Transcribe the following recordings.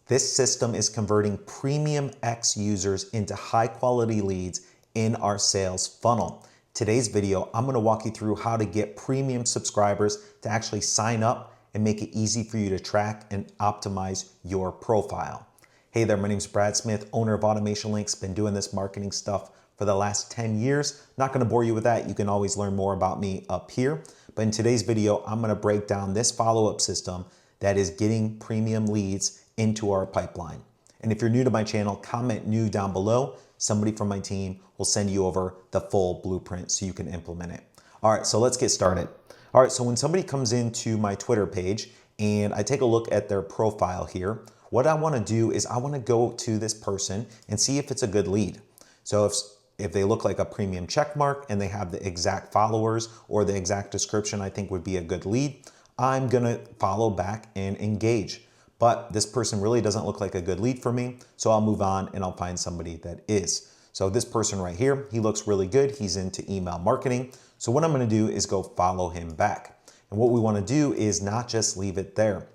This system is converting premium X users into high quality leads in our sales funnel. Today's video, I'm gonna walk you through how to get premium subscribers to actually sign up and make it easy for you to track and optimize your profile. Hey there, my name is Brad Smith, owner of AutomationLinks. Been doing this marketing stuff for the last 10 years. Not gonna bore you with that. You can always learn more about me up here. But in today's video, I'm gonna break down this follow-up system that is getting premium leads into our pipeline. And if you're new to my channel, comment new down below. Somebody from my team will send you over the full blueprint so you can implement it. All right, so let's get started. All right, so when somebody comes into my Twitter page and I take a look at their profile here, what I wanna do is I wanna go to this person and see if it's a good lead. So if they look like a premium check mark and they have the exact followers or the exact description I think would be a good lead, I'm gonna follow back and engage. But this person really doesn't look like a good lead for me, so I'll move on and I'll find somebody that is. So this person right here, he looks really good. He's into email marketing. So what I'm gonna do is go follow him back. And what we wanna do is not just leave it there.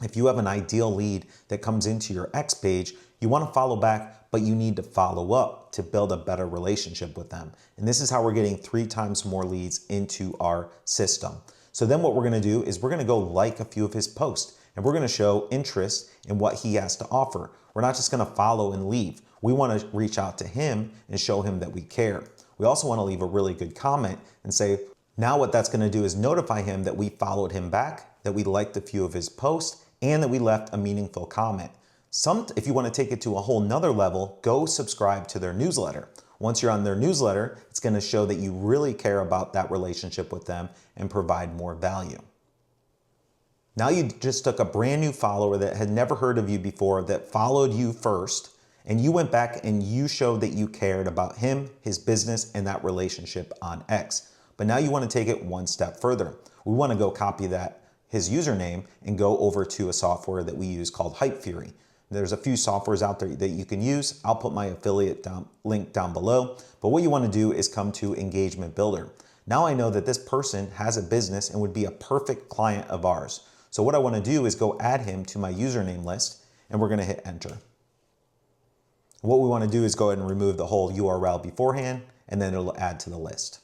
If you have an ideal lead that comes into your X page, you wanna follow back, but you need to follow up to build a better relationship with them. And this is how we're getting 3 times more leads into our system. So then what we're gonna do is we're gonna go like a few of his posts and we're gonna show interest in what he has to offer. We're not just gonna follow and leave. We wanna reach out to him and show him that we care. We also wanna leave a really good comment and say, now what that's gonna do is notify him that we followed him back, that we liked a few of his posts, and that we left a meaningful comment. If you wanna take it to a whole nother level, go subscribe to their newsletter. Once you're on their newsletter, it's gonna show that you really care about that relationship with them and provide more value. Now you just took a brand new follower that had never heard of you before, that followed you first, and you went back and you showed that you cared about him, his business, and that relationship on X. But now you wanna take it one step further. We wanna go copy his username and go over to a software that we use called Hypefury. There's a few softwares out there that you can use. I'll put my affiliate link down below. But what you wanna do is come to Engagement Builder. Now I know that this person has a business and would be a perfect client of ours. So what I wanna do is go add him to my username list and we're gonna hit enter. What we wanna do is go ahead and remove the whole URL beforehand and then it'll add to the list.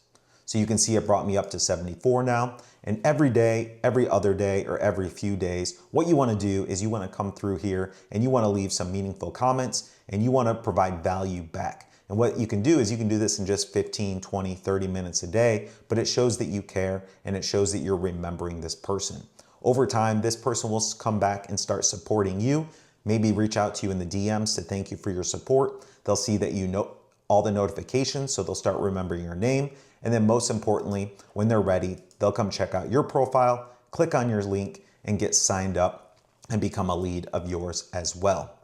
So you can see it brought me up to 74 now. And every day, every other day, or every few days, what you wanna do is you wanna come through here and you wanna leave some meaningful comments and you wanna provide value back. And what you can do is you can do this in just 15, 20, 30 minutes a day, but it shows that you care and it shows that you're remembering this person. Over time, this person will come back and start supporting you, maybe reach out to you in the DMs to thank you for your support. They'll see that you know all the notifications, so they'll start remembering your name. And then most importantly, when they're ready, they'll come check out your profile, click on your link, and get signed up and become a lead of yours as well.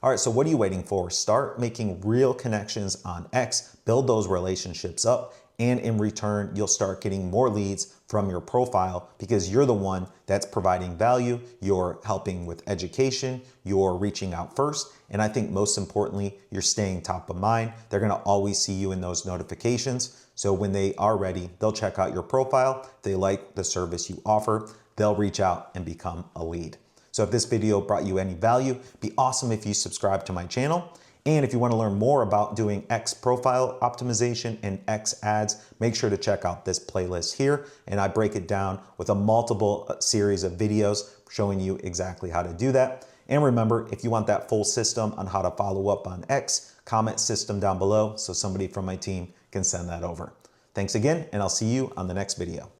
All right, so what are you waiting for? Start making real connections on X, build those relationships up, and in return, you'll start getting more leads from your profile because you're the one that's providing value, you're helping with education, you're reaching out first, and I think most importantly, you're staying top of mind. They're gonna always see you in those notifications, so when they are ready, they'll check out your profile, if they like the service you offer, they'll reach out and become a lead. So if this video brought you any value, it'd be awesome if you subscribe to my channel. And if you want to learn more about doing X profile optimization and X ads, make sure to check out this playlist here. And I break it down with a multiple series of videos showing you exactly how to do that. And remember, if you want that full system on how to follow up on X, comment system down below so somebody from my team can send that over. Thanks again, and I'll see you on the next video.